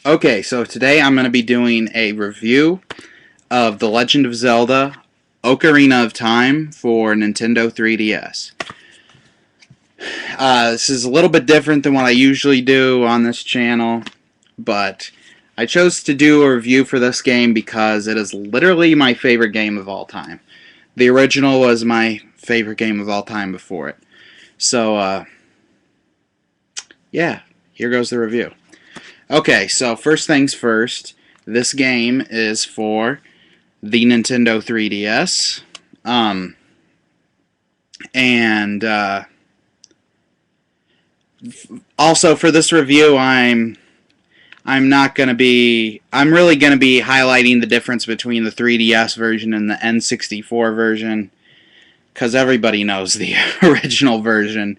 Okay, so today I'm going to be doing a review of The Legend of Zelda Ocarina of Time for Nintendo 3DS. This is a little bit different than what I usually do on this channel, but I chose to do a review for this game because it is literally my favorite game of all time. The original was my favorite game of all time before it. So, yeah, here goes the review. Okay, so first things first, this game is for the Nintendo 3DS. And also for this review, I'm really gonna be highlighting the difference between the 3DS version and the N64 version, because everybody knows the original version.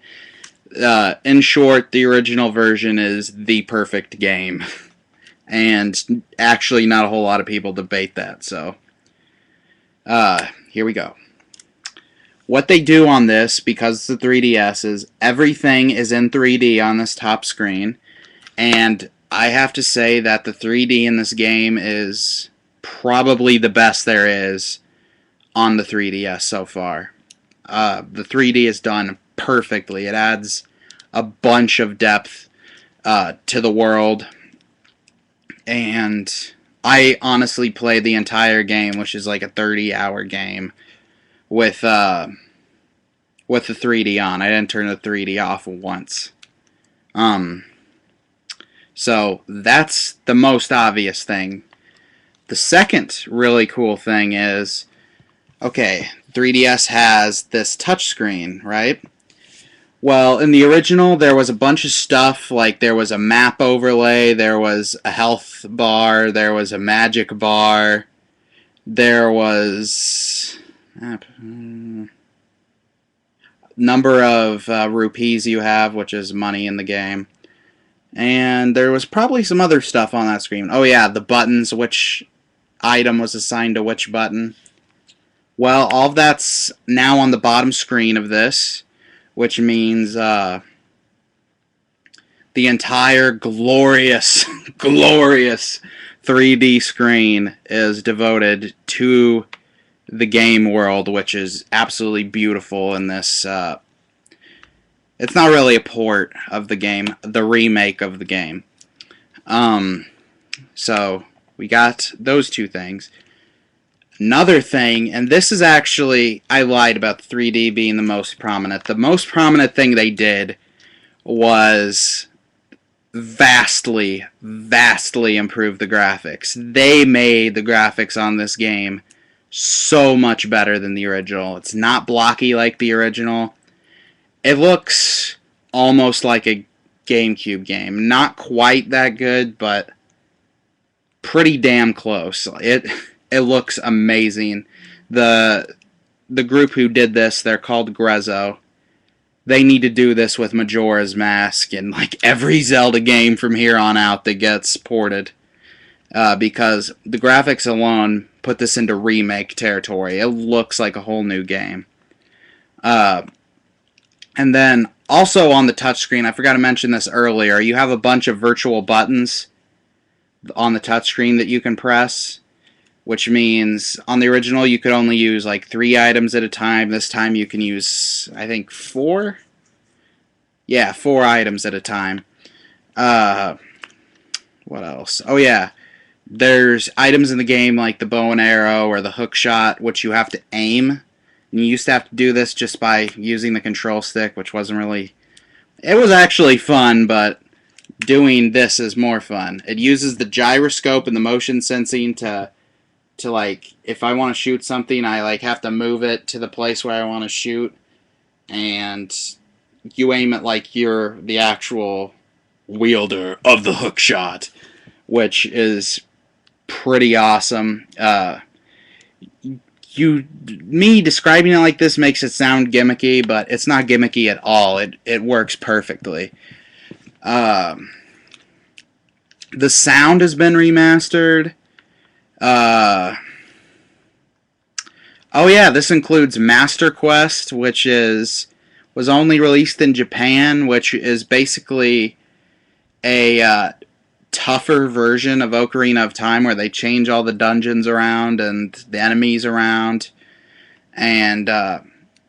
In short, the original version is the perfect game, and actually, not a whole lot of people debate that. So, here we go. What they do on this, because it's the 3DS, is everything is in 3D on this top screen, and I have to say that the 3D in this game is probably the best there is on the 3DS so far. The 3D is done perfectly. It adds a bunch of depth to the world, and I honestly played the entire game, which is like a 30-hour game, with the 3D on. I didn't turn the 3D off once. So that's the most obvious thing. The second really cool thing is, okay, 3DS has this touchscreen, right? Well, in the original, there was a bunch of stuff, like there was a map overlay, there was a health bar, there was a magic bar, there was number of rupees you have, which is money in the game. And there was probably some other stuff on that screen. Oh yeah, the buttons, which item was assigned to which button. Well, all of that's now on the bottom screen of this, which means the entire glorious, glorious 3D screen is devoted to the game world, which is absolutely beautiful in this. It's not really a port of the game, the remake of the game. So we got those two things. Another thing, and this is actually, I lied about the 3D being the most prominent. The most prominent thing they did was vastly, vastly improve the graphics. They made the graphics on this game so much better than the original. It's not blocky like the original. It looks almost like a GameCube game. Not quite that good, but pretty damn close. It looks amazing. The group who did this, they're called Grezzo. They need to do this with Majora's Mask and like every Zelda game from here on out that gets ported, because the graphics alone put this into remake territory. It looks like a whole new game. And then also on the touchscreen, I forgot to mention this earlier, you have a bunch of virtual buttons on the touchscreen that you can press, which means on the original you could only use like 3 items at a time. This time you can use, I think, 4? Yeah, 4 items at a time. What else? Oh yeah, there's items in the game like the bow and arrow or the hook shot, which you have to aim. You used to have to do this just by using the control stick, which wasn't really... It was actually fun, but doing this is more fun. It uses the gyroscope and the motion sensing to like, if I want to shoot something, I like have to move it to the place where I want to shoot, and you aim it like you're the actual wielder of the hook shot, which is pretty awesome. Me describing it like this makes it sound gimmicky, but it's not gimmicky at all. It works perfectly. The sound has been remastered. Oh yeah, this includes Master Quest, which was only released in Japan, which is basically a tougher version of Ocarina of Time where they change all the dungeons around and the enemies around. And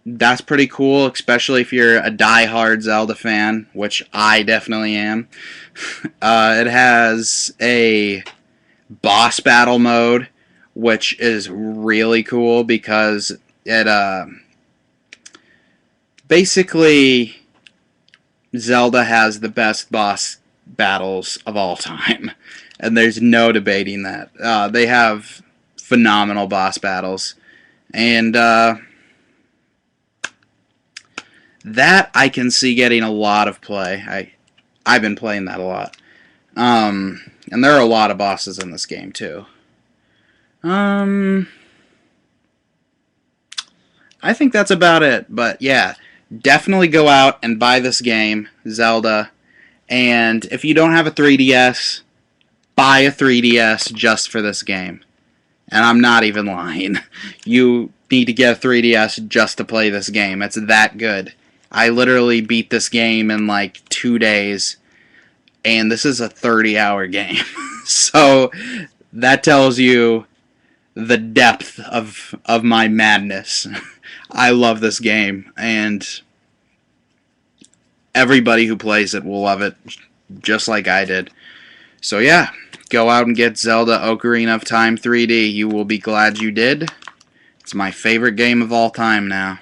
that's pretty cool, especially if you're a die-hard Zelda fan, which I definitely am. It has a boss battle mode, which is really cool because it basically Zelda has the best boss battles of all time, and there's no debating that. They have phenomenal boss battles, and that I can see getting a lot of play. I've been playing that a lot, and there are a lot of bosses in this game too. I think that's about it, but yeah, definitely go out and buy this game, Zelda. And if you don't have a 3DS, buy a 3DS just for this game. And I'm not even lying. You need to get a 3DS just to play this game. It's that good. I literally beat this game in like 2 days, and this is a 30-hour game. So that tells you the depth of my madness. I love this game, and everybody who plays it will love it just like I did. So yeah, go out and get Zelda Ocarina of Time 3D. You will be glad you did. It's my favorite game of all time now.